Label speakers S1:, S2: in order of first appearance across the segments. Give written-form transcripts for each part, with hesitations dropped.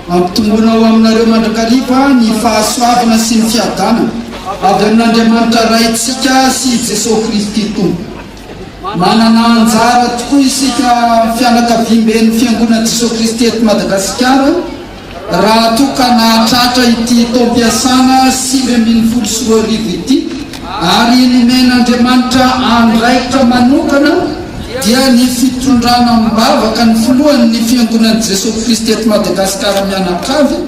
S1: ampitongonao aminareo mandrakariva ny fahasoavana sy ny fiadana avy amin'Andriamanitra raitsika sy Jesosy Kristy tompo. Manana anjara tokoa isika fianakaviam-ben'ny fiangonana Jesosy Kristy eto Madagasikara raha toa ka nahatratra ity taom-piasana 2024 ity ary nomen'Andriamanitra andraikitra manokana dia ny fitondrana mibavaka ny filohan'ny fiangonana Jesosy Kristy eto Madagasikara mianakavy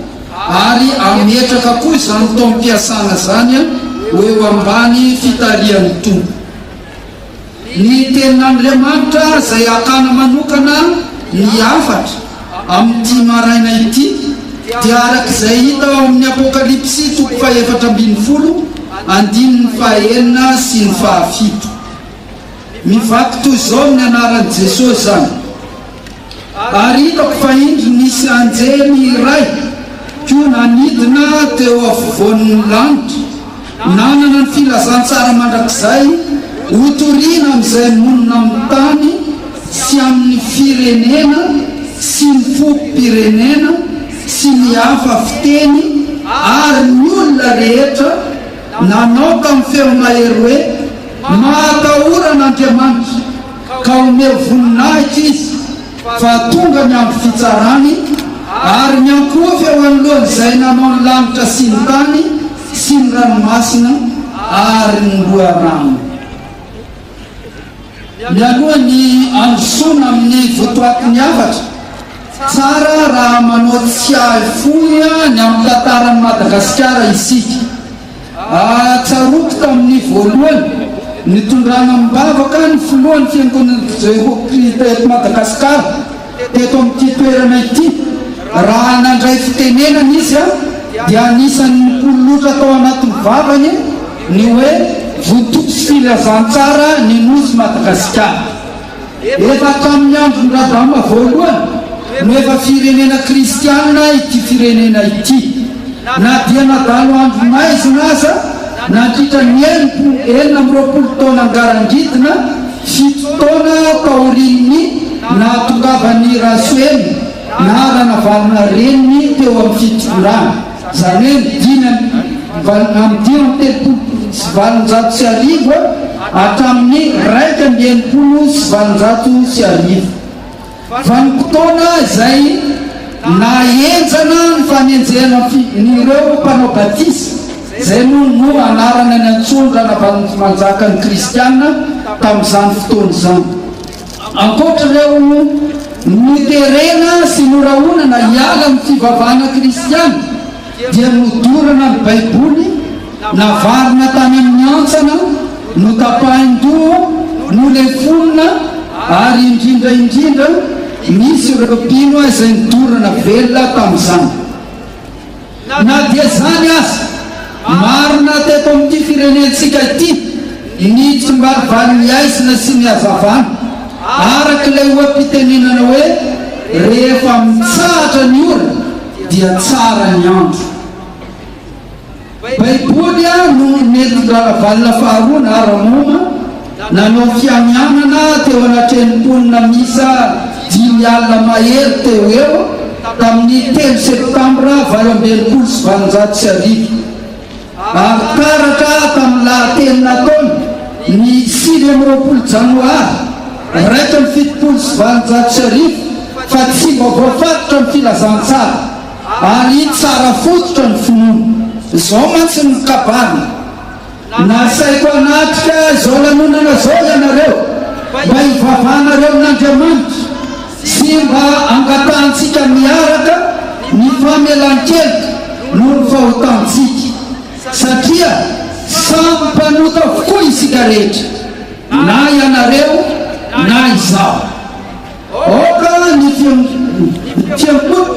S1: ary ametraka koa izany taom-piasana zany eo ambany fitarian'ny tompo. Ny tenin'Andriamanitra izay akana manokana ny afatra amin'ity maraina ity dia arak'izay hita ao amin'ny Apokalipsy 4:12-9 sy ny 7. Mivaky toy izao ny anaran'i Jesosy zany. Ary hitako fa indro nisy anjely iray koa nanidina teo afovoan'ny lanitra, nanana ny filazantsara mandrakizay hotoriana amin'izay monina amin'ny tany sy amin'ny firenena sy ny fompo-pirenena sy ny hafa fiteny ary ny olona rehetra nanao tamin'ny feo mahery hoe mahatahoranaN'Andriamanitra ka omeo voninahitra izy fa tonga ny andro fitsarany ary miankovy eo anoloan'izay nanao ny lanitra sy ny tany sy ny ranomasina ary ny loharano. Mialoha ny androsoana amin'ny votoatin'ny afatra tsara raha manao tsiafoya ny amin'ny tantaran'i Madagasikara isika. Tsaroky tamin'ny voalohany nitondrana mibavaka ny filohan'ny fiangonana Jesosy Kristy eto Madagasikara teto amin'ity toerana ity. Raha nandray fitenenana izy dia anisan'ny mpololotra tao anatin'ny vavany ny hoe vototo sy filazantsara ny nosy Madagasikara. Efa tamin'ny andron'ny Radama voalohany no efa firenena kristianina ity firenena ity, na dia nadalo andro maizina aza nandritra ny 20 taona angarangidina 7 taona taoriany nahatongavan'ny Rasoely na ranavalina reniny teo amin'ny fitondrana, zany hoe amin'ny 1970 hatramin'ny 1990. Vanim-potoana izay nahenjana ny fanenjehana nireo mpanao batisa izay no anarana ny antsondrana manjaka ny kristianina tamin'izany fotoana izany. Ankoatr'ireo niterena sy noraonana hiala amin'ny fivavahana kristiana dia nodorana ny baiboly, navarina tany amin'ny antsana, notapahin-doha, nolefonina ary indrindra misy ireo mpino izay nidorana velona tamin'izany. Na dia zany aza marina teto amin'ity firenentsika ity ny tsimbarivary miaisina sy ny hazavana arak'ilay oam-pitenenana hoe rehefa mitsahatra ny ora dia tsara ny andro. Baiboly no nety-valina faharoa na Ramoma nanao fiamianana teo anatreniponina misa 5 alina mahery teo eo tamin'ny 3 septambra 1920. Ary karatra tamin'ny lahatelina taona ny 9 janoary 1720 fa tsy mba voafatotra ny filazantsara ary tsara fototra ny finoana. Izao mantsy ny kabana nasaiko anatrika izao lanonana zao ianareo mba hivavahanareo n'Andriamanitra sy mba angatahantsika miaraka ny famelan-kelika noho ny fahotantsika satria samy mpanota avokoa isika rehetra, na ianareo na izaho. Oka ny fiangonana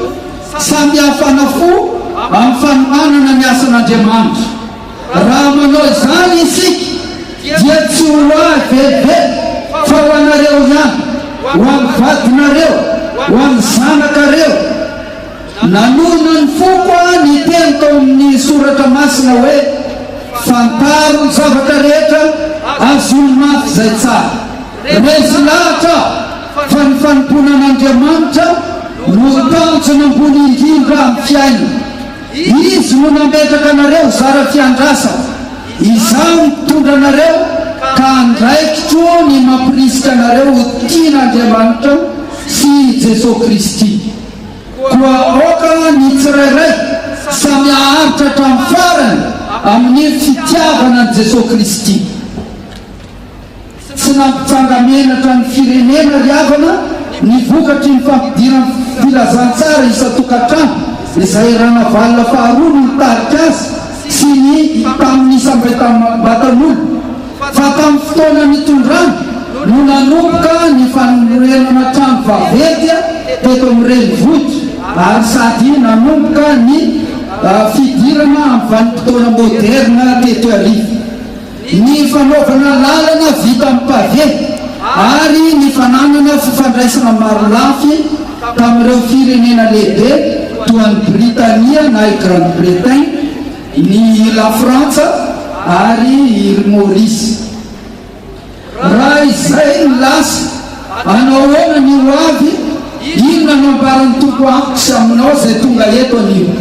S1: samy hafanafo amin'ny fanomanana ny asan'Andriamanitra. Raha manao izany isika dia tsy ho aveve fa ho anareo ihany, ho amin'ny vadinareo, ho amin'ny zanakareo. Nanona ny foko ny teny tao amin'ny soratra masina hoe fantaro ny zavatra rehetra azony mafy izay tsara. Rezy lahatra fa ny fanomponan'Andriamanitra no tanjona ambony indrindra amin'ny fiaina. Izy no nametraka anareo zara fiandrasa, izaho mitondra anareo ka andraikitro ny mampirisika anareo ho tian'Andriamanitra sy Jesosy Kristy. Koa aoka ny tsirairay samy aharitra hatramin'ny farany amin'ny fitiavana an' Jesosy Kristy. Tsy nampitsangamenatra ny firenena riavana ny vokatry ny fampidirana filazantsara isa-tokantrano izay rana valina faharoa no mitarika azy sy ny tamin'ny sambatam-batan'olo. Fa tamin'ny fotoana nitondrano no nanomboka ny fanorenana trano vaventy teto amin'ny renivohitra, ary sady nanomboka ny fidirana amin'ny vanim-potoana moderna teto arivo. Ny fanaovana lalana vita amin'ny pavé ary ny fananana fifandraisana maro lafy tamin'ireo firenena lehibe toa ny Britania na i Grande-Bretagne, ny la Frantsa ary i Maurice. Raha izay ny lasa anao ahoana ny ho avy, inona no ambaran'ny tompo amiko sy aminao izay tonga eto anio.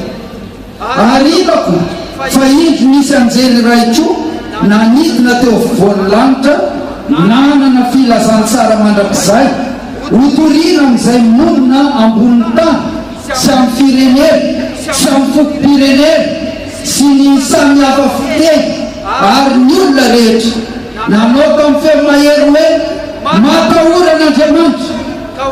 S1: Arivako fa indro nisy anjely raitro nanidina teo afovoan'ny lanitra, nanana filazantsara mandrakizay hotoriana amin'izay monina ambonin'ny tany sy amin'ny firenena sy amin'ny fokom-pirenena sy ny samihafa fiteny ary ny olona rehetra. Nanao tamin'ny feo-mahery hoe matahoran'Andriamanitra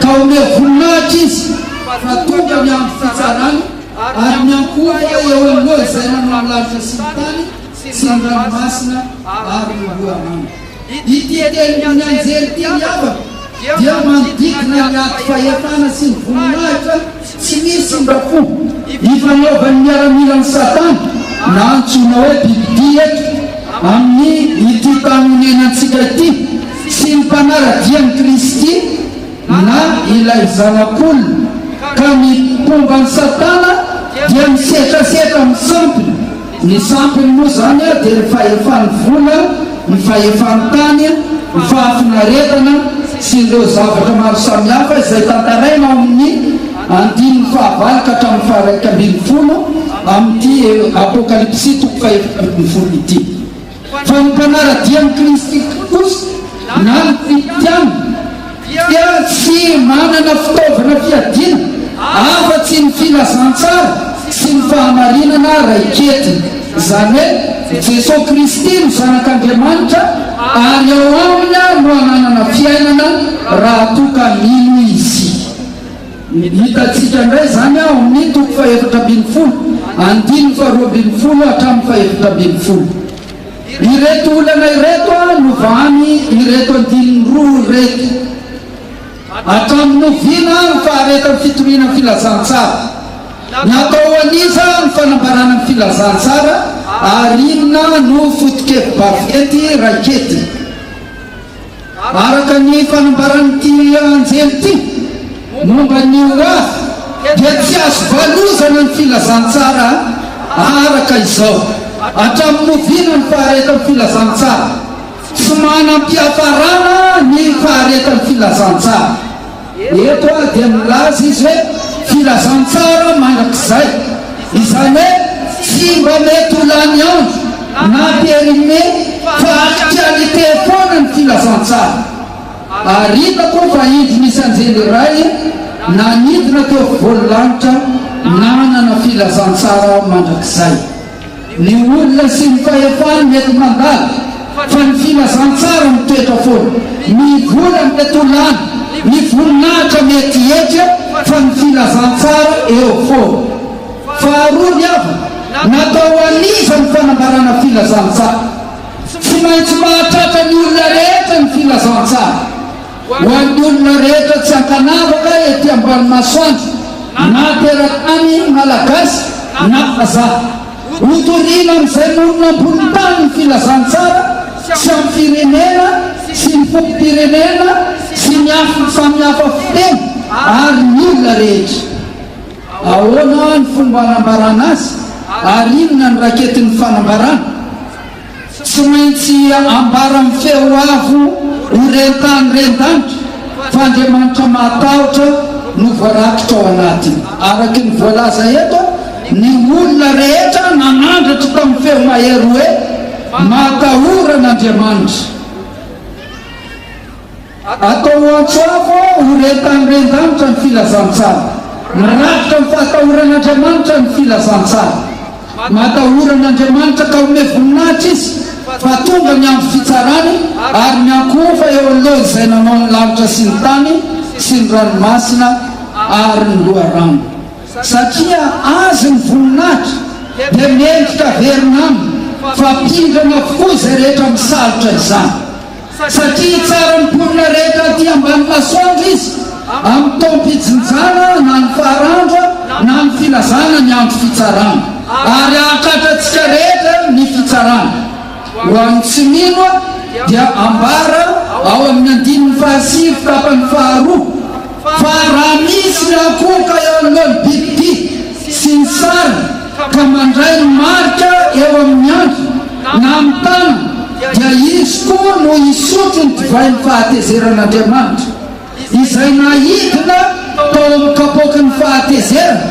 S1: ka ome voninahitra izy fa tonga ny amin'ny fitsarany ary miankofa eo aloha izay nanao amin'ny lanitra sy ny tany sy ny ranomasina ary ny lohanany. Ity tenin'ny anjely ty miavaka dia manodidina ny aty fahefana sy ny voninahitra tsy misy mbrafo. Ifanaovan'ny miaramila ny Satana na antsona hoe bibidia eto amin'ny ity tamonenantsika ity sy ny mpanaradian'i Kristy na ilay zanak'olona, ka ny pomban'ny Satana dia misetrasetra amin'ny sampiny. Ny sampiny moa zany dia ny fahefan'ny vola, ny fahefan'ny tany, ny fahafinaretana sy ireo zavatra maro samihafa izay tantaraina amin'ny andininy fahavalika hatramin'ny faharaika ambin'ny folo amin'ity apokalipsy toko fahefaambin'ny folo ity. Fa ny mpanaradian'i Kristy kosa na ny kristiana dia tsy manana fitaovana fiadiana afa-tsy ny filazantsara sy ny fahamarinana raiketiny, izany hoe Jesosy Kristy no zanak'Andriamanitra ary ao aminy no ananana fiainana raha toka mino izy. Hitatsika indray zany ao amin'ny toko faefatra ambin'ny folo, andininy faharoa ambin'ny folo hatramin'ny faefatra ambin'ny folo. Ireto olana ireto no vany ireto andininy roa ireto hatramin'ny novina ny faharetan'ny fitoriana ny filazantsara. Natao aniza ny fanambarana ny filazantsara ary inona no foto-kevi-baventy raikety. Araka ny fanambaran'ity anjely ity momba ny oavy dia tsy azo valozana ny filazantsara araka izao. Hatramin'ny novina ny faharetan'ny filazantsara, tsy manam-piafarana ny faharetan'ny filazantsara. Eto dia milaza izy hoe filazantsara mandrakizay, izany hoe tsy mba mety ho lany andro na périmé fa actualité foana ny filazantsara. Aritako fa indro misy anjely iray nanidina teo afovoan'ny lanitra nanana filazantsara mandrakizay. Ny olona sy ny fahefany mety mandala fa ny filazantsara mitoetra foana. Ny vola mety ho lany, ny voninahitra mety etra fa ny filazantsara eo foana. Faharoa ny ava natao aniza ny fanambarana filazantsara, tsy maintsy mahatratra ny olona rehetra ny filazantsara. Ho an'ny olona rehetra tsy ankanavaka ety ambany masoandro na teratany malagasy na vazaha, hotoriana amin'izay monina ambony tany ny filazantsara sy amin'ny firenena sy ny fokom-pirenena sy ny samihafa fiteny ary ny olona rehetra. Ahoana ny fomba hanambarana azy ary inona ny raketin'ny fanambarana? Tsy maintsy ambara amin'ny feo avo ho rentany rentanitra fa Andriamanitra matahotra no voarakitra ao anatiny. Araky ny voalaza eto ny olona rehetra nanandratra tamin'ny feo mahery hoe matahoran'Andriamanitra. Atao antsoavo horetan'Rendanitra ny filazantsara, mirakitra ny fahatahoran'Andriamanitra ny filazantsara. Matahoran'Andriamanitra ka ome voninahitra izy fa tonga ny andro fitsarany ary miankofa eo aloha izay nanao ny lanitra sy ny tany sy ny ranomasina ary ny loharano. Satria azy ny voninahitra dia mendrika verina aminy fa pindrana avokoa izay rehetra misalotra izany. Satria tsara ny mponina rehetra aty ambany masoandro izy amin'ny taom-pijinjana na ny faharandro na ny filazana ny andro fitsarana, ary akatratsika rehetra ny fitsarana. Ho an'ny tsy mino dia ambara ao amin'ny andininy fahasivy tapany faharoa fa raha misy ny akoka eo alohan'ny bibibiby sy ny sary ka mandray ny marika eo amin'ny andro na amin'ny tana dia izy koa no isotro ny divay ny fahatezeran'Andriamanitra izay nahidina tao amin'ny kapoky ny fahatezerana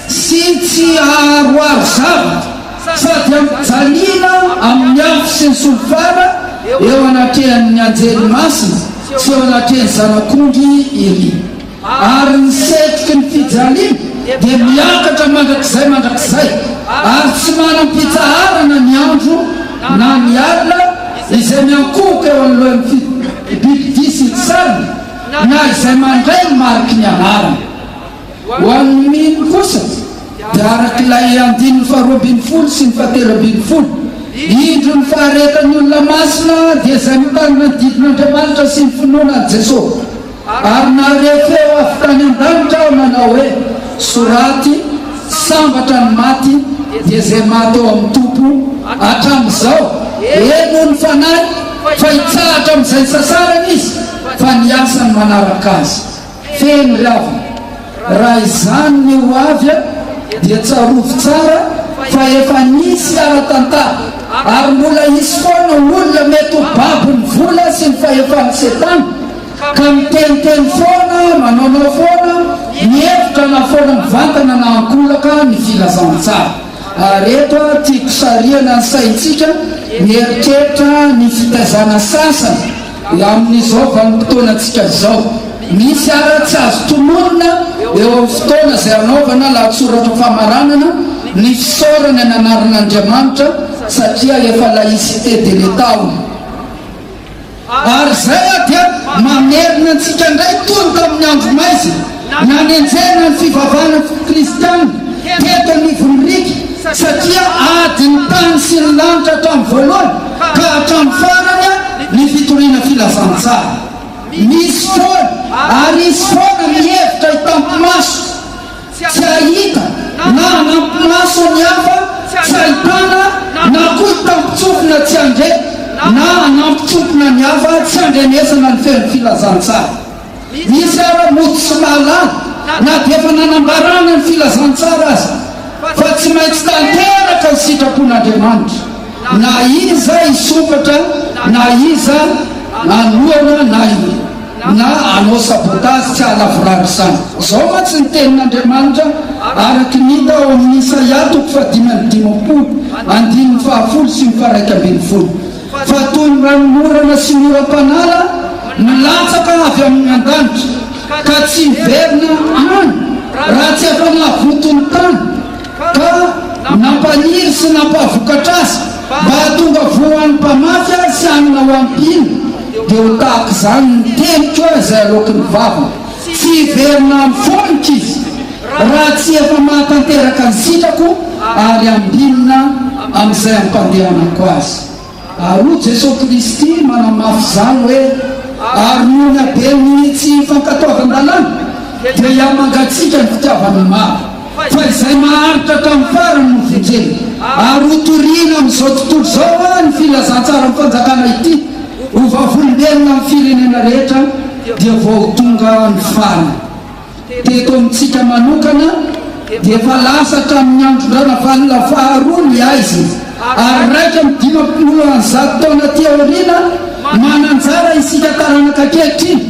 S1: sy tsy aharoaro zavatra sady ampijanina amin'ny afo sy ny solofara eo anatrehan'ny anjely masina sy eo anatrehan'ny zanak'ondry Elia. Ary ny setroky ny fijaliana dia miakatra mandrakizay ary tsy manam-pitsaharana ny andro na ny alina izay miankoka eo alohan'ny bibidia sy ny sariny na izay mandray ny mariky ny anarana. Ho an'ny mino kosa dia arak'ilay andininy faharoa-ambinifolo sy ny fahatelo-ambinifolo indro ny faharetan'ny olona masina dia izay mitanina ny didin'Andriamanitra sy ny finoanan'i Jesosy. Ary narefeo avy tany an-danitra aho manao hoe soraty sambatra ny maty dia izay maty eo amin'ny tompo hatramin'izao eno ny fanahy fa hitsahatra amin'izay sasarana izy fa ny asany manaraka azy. Feno ravina raha izany ny ho avy dia tsarovo tsara fa efa nisy ara-tantara ary mbola hisy foana olona mety ho babiny vola sy ny fahefany setana ka miteniteny foana manaonao foana mihevitra na foana mivantana na ankolaka ny filazantsara. Ary eto tiako sariana ny saintsika mieritreritra ny fitaizana sasany amin'izao vanim-potoanantsika izao. Misy ara-tsy azo tomonina eo amin'ny fotoana izay anaovana lahatsoratra famaranana ny fisaorana ny anaran'Andriamanitra satria efa laïcité de l'État. Ary zay dia mamerina antsika indray tony tamin'ny andro maizina nanenjena ny fivavahana kristiana teto anivon'Riky satria ady ny tany sy ny lanitra hatramin'ny voalohany ka hatramin'ny farany ny fitoriana filazantsara. Misy foana ary izy foana mihevitra hitampimaso tsy ahita na anampimaso ny hafa tsy ahitana na koa hitampitsofina tsy andre na anampitsofina ny hafa tsy andrenesana ny feon'ny filazantsara. Misy ara-mody sy mahalala na dia efa nanambarana ny filazantsara azy fa tsy maintsy tanteraka ny sitrapon'Andriamanitra na iza hisopatra na iza anoana na anao sabotazy tsy alavorary zany. Zao mantsy ny tenin'Andriamanitra araky nita ao amin'ny Isaia 5:10 sy 1:20 fa toy ny ranomorana sy ny oram-panala milatsaka avy amin'ny an-danitra ka tsy miverina any raha tsy efa nahavotony tany ka nampaniry sy nampavokatra azy mba hatonga voan'ny mpamafy sy anina ho ampina dia ho tahaka izany ny teniko izay aloky ny vavana tsy hiverina amin'ny fonitra izy raha tsy efa mahatanteraka ny sitrako ary ambinina amin'izay ampandehanako azy. Ary Jesosy Kristy manamafy izany hoe ary nona be ny tsy fankatoavan-dalàna dia iamangatsika ny fitiavany maro fa izay maharitra tamin'ny farany no vonjena. Ary hotoriana amin'izao tontolo izao ny filazantsara ny fanjakana ity ho vavolombelona amin'ny firenena rehetra dia vao tonga ny farany. Teto amintsika manokana dia efa lasatra amin'ny andron-drana valina faharoa ny aiziny ary raika midimapolo 100 taona ty aoriana mananjara isika taranaka ankehitriny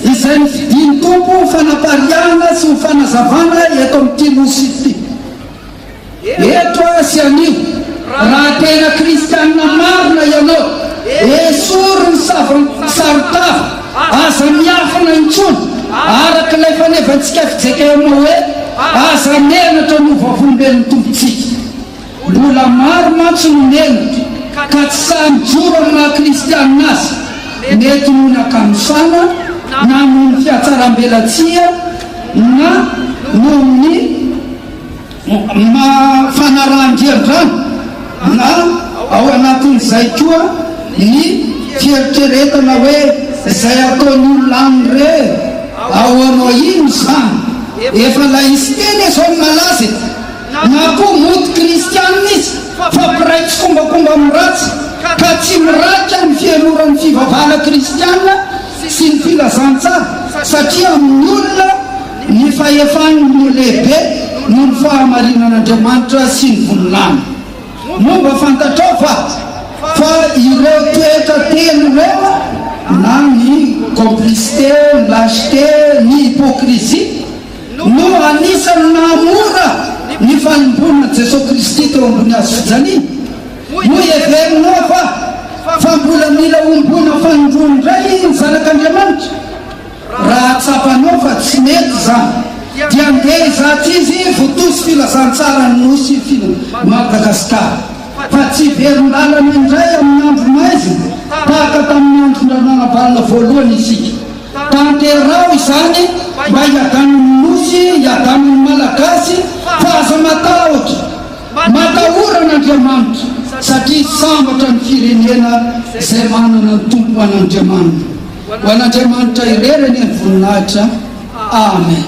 S1: izay vidiny tompo fanapariana sy ho fanazavana eto amin'ity nosy ity. Eto sy anio raha tena kristianina marina ianao, esory ny sarotava aza miafina intsony araka ilay fanevantsika fijeka aminao hoe aza menatra no vavolombelon'ny tompontsika. Mbola maro mantsy no menatra ka tsy samy joro amina kristianina azy, mety nohony akanosana na nohony fiatsaram-belatsia na nohony fanarahan-driandrano na ao anatin'izay koa ny fieritreretana hoe izay ataony olona re ao anao ino zany efa laisy teny zao malaza na koa mody kristianina izy fa piraitsy kombakomba miratsy ka tsy miraika ny fiaroran'ny fivavahana kristianina sy ny filazantsara, satria amin'ny olona ny fahefan'ny lehibe no ny fahamarinan'Andriamanitra sy ny voninany. Momba fantatrao fa ireo toetra telo reo na ny complicité, ny lâcheté, ny hypocrisie no anisany namora ny fanombonana Jesosy Kristy teo ambony hazo fijaliana. Mo everinao fa mbola mila ombona fanondrony indray ny zanak'Andriamanitra. Raha tsapanao fa tsy mety zany dia andeha izaty izy voatosy filazantsara ny nosy Madagasikara, fa tsy veron-dalana indray amin'ny andro maizina tahaka tamin'ny andron-dranavalina voalohany isika. Tanterao izany mba hiadan'ny nosy, hiadan'ny malagasy fa aza matahoran'Andriamanitra satria sambatra ny firenena izay manana ny tompo an'Andriamanitra. Ho an'Andriamanitra irerany ny voninahitra. Amen.